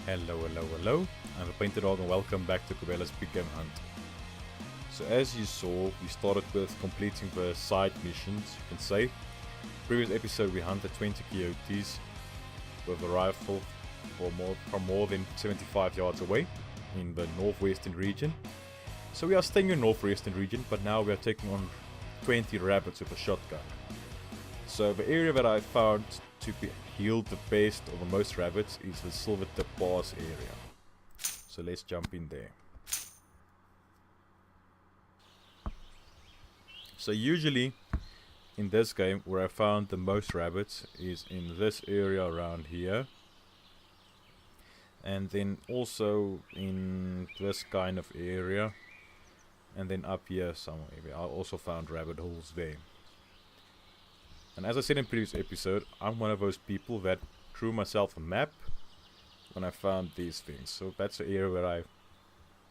Hello, hello, hello. I'm a Painted Dog and welcome back to Cabela's Big Game Hunt. So as you saw, we started with completing the side missions, you can say. Previous episode we hunted 20 coyotes with a rifle from more than 75 yards away in the northwestern region. So we are staying in the northwestern region, but now we are taking on 20 rabbits with a shotgun. So the area that I found to yield the best or the most rabbits is the Silver Tip Pass area. So let's jump in there. So usually in this game where I found the most rabbits is in this area around here. And then also in this kind of area. And then up here somewhere. I also found rabbit holes there. And as I said in previous episode, I'm one of those people that drew myself a map when I found these things. So that's the area where I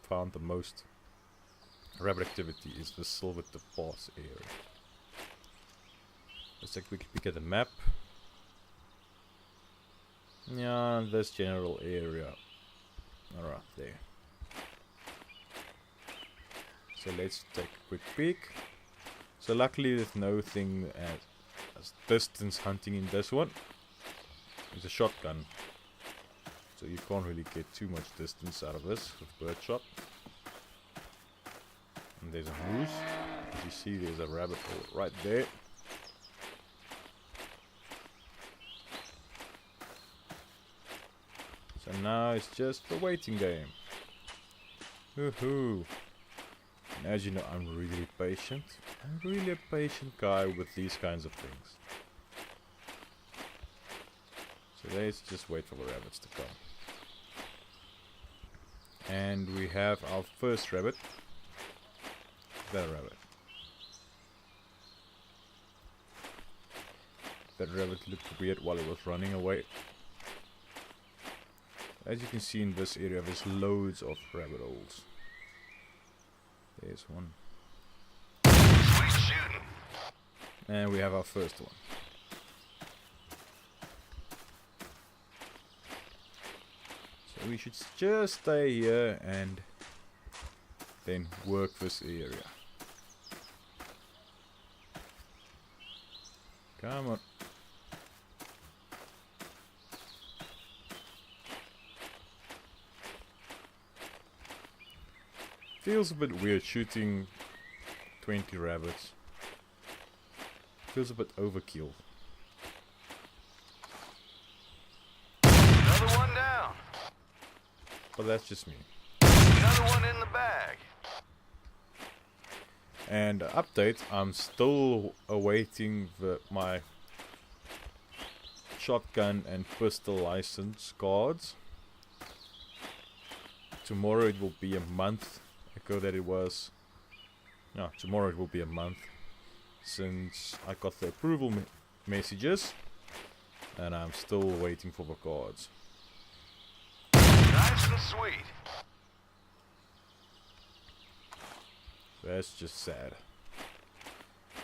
found the most rabbit activity, is the Silver Tip Pass area. Let's take a quick peek at the map. Yeah, this general area. Alright, there. So let's take a quick peek. So luckily there's nothing as distance hunting in this one. It's a shotgun, so you can't really get too much distance out of this with birdshot. And there's a moose. As you see, there's a rabbit hole right there. So now it's just a waiting game. Woohoo! And as you know, I'm really patient. I'm really a patient guy with these kinds of things. So let's just wait for the rabbits to come. And we have our first rabbit. That rabbit. That rabbit looked weird while it was running away. As you can see in this area, there's loads of rabbit holes. There's one. And we have our first one. So we should just stay here and then work this area. Come on. Feels a bit weird shooting 20 rabbits. Feels a bit overkill. Another one down. But that's just me. Another one in the bag. And update, I'm still awaiting my shotgun and pistol license cards. Tomorrow it will be a month ago that it was. No, tomorrow it will be a month since I got the approval messages, and I'm still waiting for the cards. Nice and sweet. That's just sad.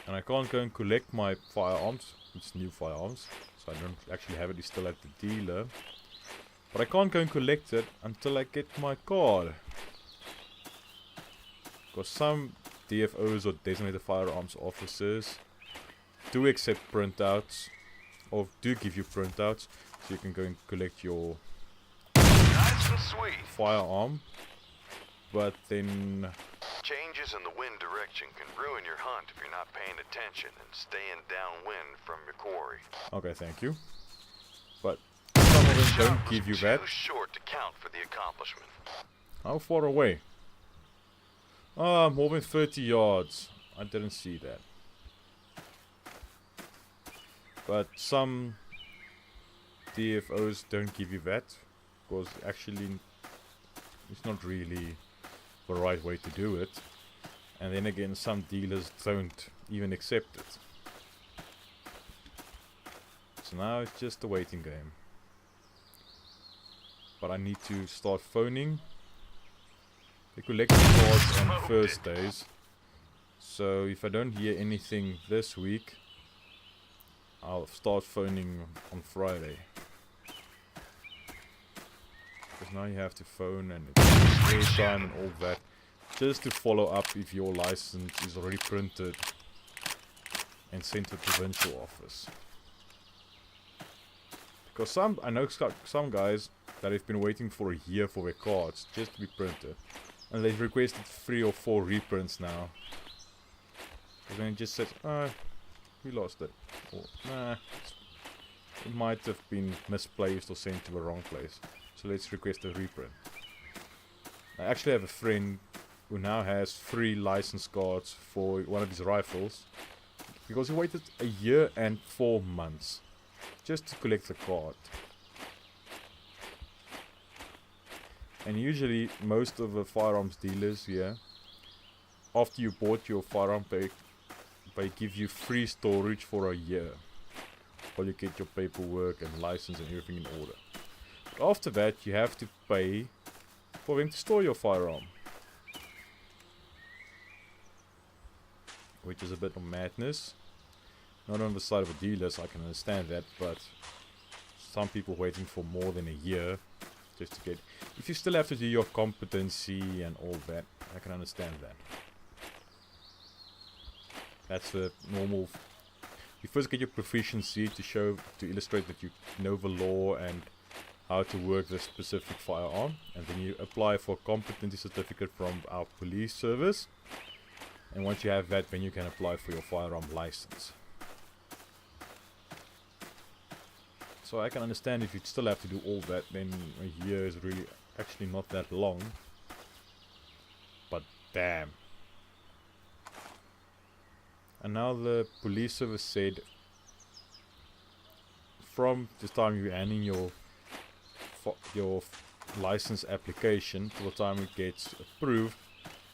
And I can't go and collect my firearms. It's new firearms, so I don't actually have it. It's still at the dealer. But I can't go and collect it until I get my card. Because some DFOs or designated firearms officers do accept printouts, or do give you printouts, so you can go and collect your Nice and sweet. firearm. But then Changes in the wind direction can ruin your hunt if you're not paying attention and staying downwind from your quarry. okay, thank you. But some of them Shot don't was give you that. too short to count for the accomplishment. How far away? Ah, more than 30 yards. I didn't see that. But some DFOs don't give you that, because actually it's not really the right way to do it. And then again, some dealers don't even accept it. So now it's just a waiting game. But I need to start phoning. They collect the cards on Thursdays. So if I don't hear anything this week, I'll start phoning on Friday. because now you have to phone and it's time and all that, just to follow up if your license is already printed and sent to the provincial office. Because I know some guys that have been waiting for a year for their cards just to be printed, and they've requested 3 or 4 reprints now. And then it just says, we lost it, or nah, it might have been misplaced or sent to the wrong place, so let's request a reprint. I actually have a friend who now has 3 license cards for one of his rifles, because he waited a year and 4 months just to collect the card. And usually most of the firearms dealers here, after you bought your firearm, they give you free storage for a year while you get your paperwork and license and everything in order. But after that you have to pay for them to store your firearm, which is a bit of madness. Not on the side of the dealers, I can understand that, but some people waiting for more than a year just to get... If you still have to do your competency and all that, I can understand that. That's the normal... You first get your proficiency to illustrate that you know the law and how to work the specific firearm, and then you apply for a competency certificate from our police service, and once you have that, then you can apply for your firearm license. So I can understand if you still have to do all that, then a year is really actually not that long. But damn. And now the police service said from the time you hand in your license application to the time it gets approved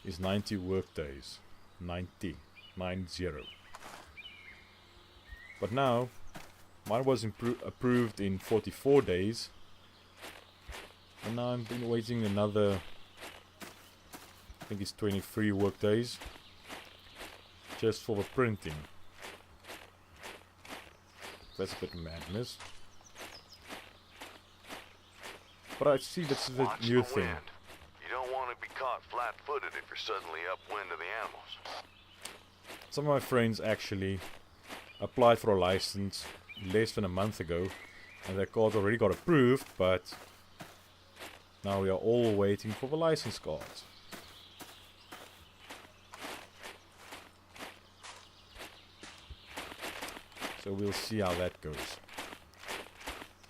is 90 work days. 90. But now mine was approved in 44 days, and now I've been waiting another, I think it's 23 work days just for the printing. That's a bit of madness. But I see that's the new thing. You don't want to be caught flat-footed if you're suddenly upwind of the animals. Some of my friends actually applied for a license less than a month ago, and their cards already got approved, but now we are all waiting for the license cards. So we'll see how that goes.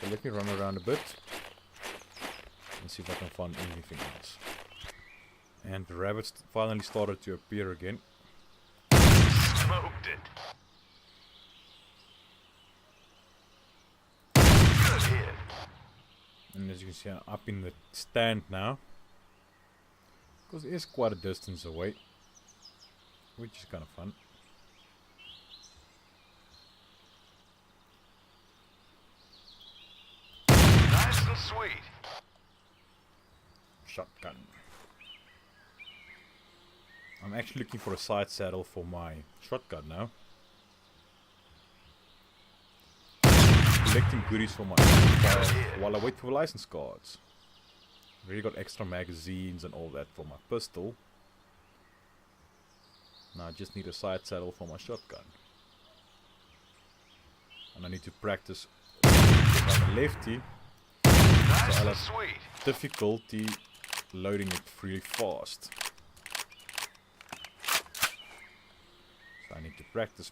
So let me run around a bit and see if I can find anything else. And the rabbits finally started to appear again. Smoked it. Good hit. And as you can see, I'm up in the stand now, because it is quite a distance away, which is kind of fun. Nice and sweet. Shotgun. I'm actually looking for a side saddle for my shotgun now. Collecting goodies for my while I wait for license cards. Already got extra magazines and all that for my pistol. Now I just need a side saddle for my shotgun. And I need to practice. I'm a lefty, so I'll have difficulty loading it really fast. So I need to practice.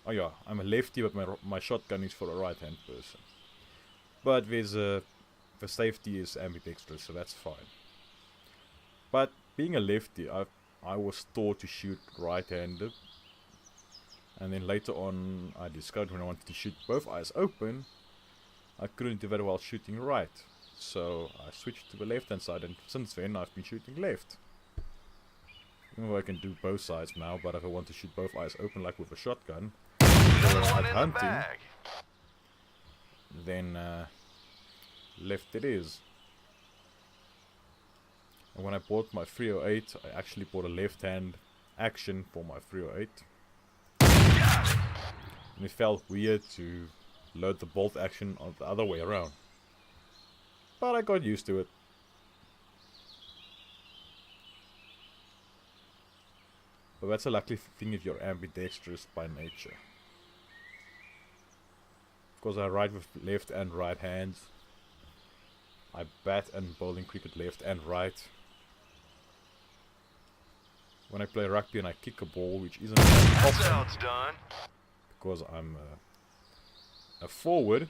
Oh yeah, I'm a lefty, but my shotgun is for a right-hand person. But the safety is ambidextrous, so that's fine. But being a lefty, I was taught to shoot right-handed. And then later on, I discovered when I wanted to shoot both eyes open, I couldn't do that while shooting right. So I switched to the left-hand side, and since then I've been shooting left. Even though I can do both sides now, but if I want to shoot both eyes open like with a shotgun, or out hunting, then left it is. And when I bought my 308, I actually bought a left-hand action for my 308. And it felt weird to load the bolt action on the other way around. but I got used to it. But that's a lucky thing if you're ambidextrous by nature. Because I write with left and right hands. I bat and bowling cricket left and right. When I play rugby and I kick a ball, which isn't that That's often, how it's done. because I'm a forward.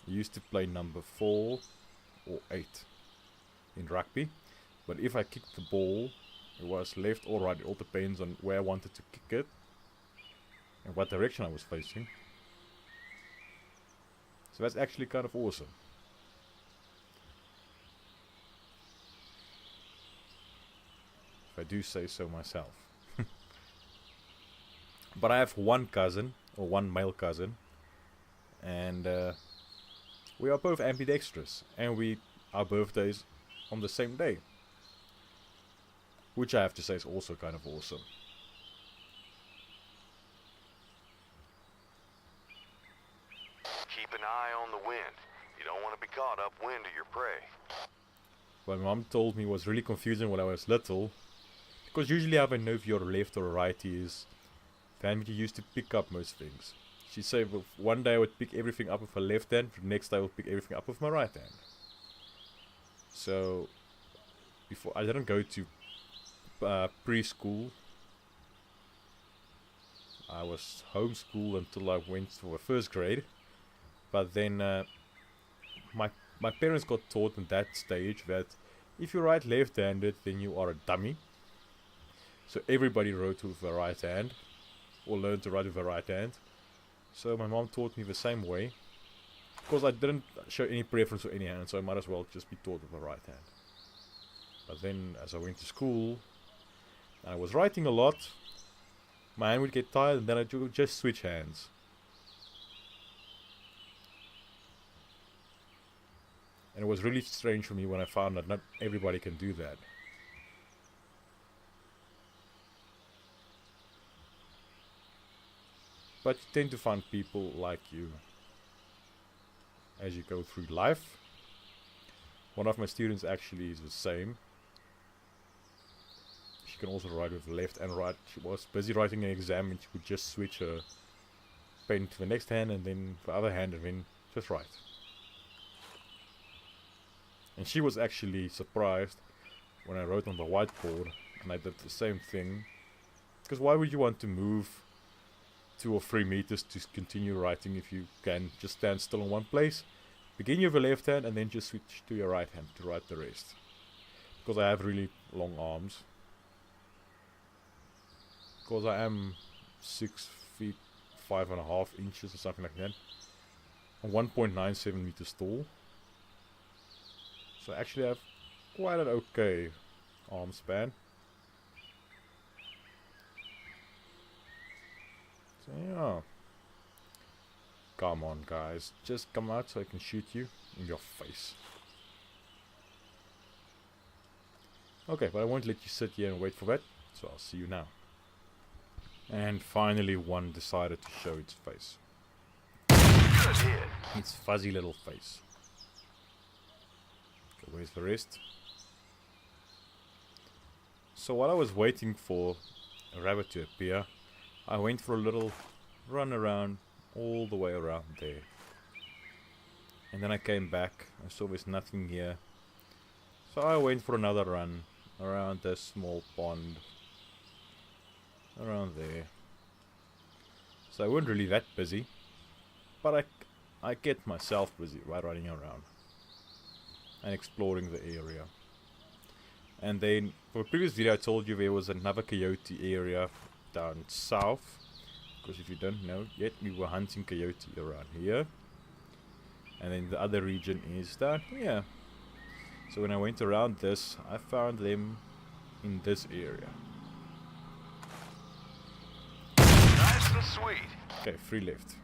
I used to play number 4 or 8 in rugby. But if I kicked the ball, it was left or right. It all depends on where I wanted to kick it and what direction I was facing. So that's actually kind of awesome. If I do say so myself. But I have one cousin, or one male cousin, and we are both ambidextrous, and our birthdays on the same day, which I have to say is also kind of awesome. Keep an eye on the wind. You don't want to be caught upwind of your prey. What my mom told me was really confusing when I was little, because usually how I know if you're left or righty is then you used to pick up most things. She said one day I would pick everything up with my left hand, the next day I would pick everything up with my right hand. So before I didn't go to preschool. I was homeschooled until I went for first grade, but then my parents got taught in that stage that if you write left-handed, then you are a dummy. So everybody wrote with the right hand, or learned to write with the right hand. So my mom taught me the same way, because I didn't show any preference for any hand, so I might as well just be taught with the right hand. But then as I went to school, and I was writing a lot, my hand would get tired, and then I would just switch hands. And it was really strange for me when I found that not everybody can do that. But you tend to find people like you as you go through life. One of my students actually is the same. She can also write with left and right. She was busy writing an exam and she would just switch her pen to the next hand and then the other hand and then just write. And she was actually surprised when I wrote on the whiteboard and I did the same thing. Because why would you want to move 2 or 3 meters to continue writing if you can just stand still in one place? Begin with the left hand and then just switch to your right hand to write the rest. Because I have really long arms. Because I am 6 feet 5.5 inches or something like that. And 1.97 meters tall. So actually I have quite an okay arm span. So yeah. Come on guys, just come out so I can shoot you in your face. Okay, but I won't let you sit here and wait for that, so I'll see you now. And finally one decided to show its face. Good hit. Its fuzzy little face. Okay, where's the rest? So while I was waiting for a rabbit to appear, I went for a little run around, all the way around there. And then I came back, I saw there's nothing here. So I went for another run around this small pond. Around there. So I wasn't really that busy. But I get myself busy by running around. And exploring the area. And then, for the previous video I told you there was another coyote area down south. Because if you don't know yet, we were hunting coyote around here. And then the other region is down here. So when I went around this, I found them in this area. Nice and sweet. Okay, 3 left.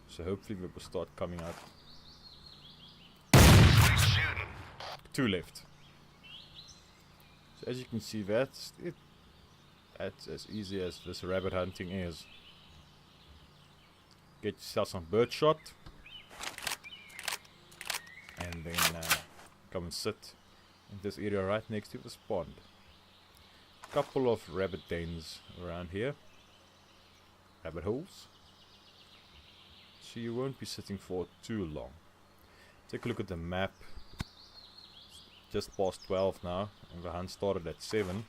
So hopefully they will start coming out. Sweet shooting. 2 left. So as you can see, that's it. That's as easy as this rabbit hunting is. get yourself some birdshot, and then come and sit in this area right next to this pond. Couple of rabbit dens around here, rabbit holes, so you won't be sitting for too long. Take a look at the map. Just past 12 now, and the hunt started at 7,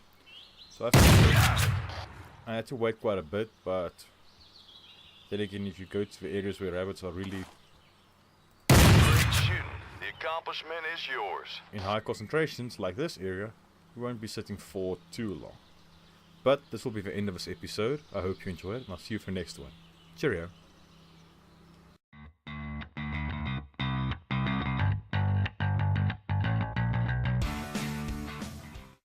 so I had to wait quite a bit, but then again, if you go to the areas where rabbits are really Great shooting. The accomplishment is yours. in high concentrations like this area, you won't be sitting for too long. But this will be the end of this episode. I hope you enjoyed it, and I'll see you for the next one. Cheerio.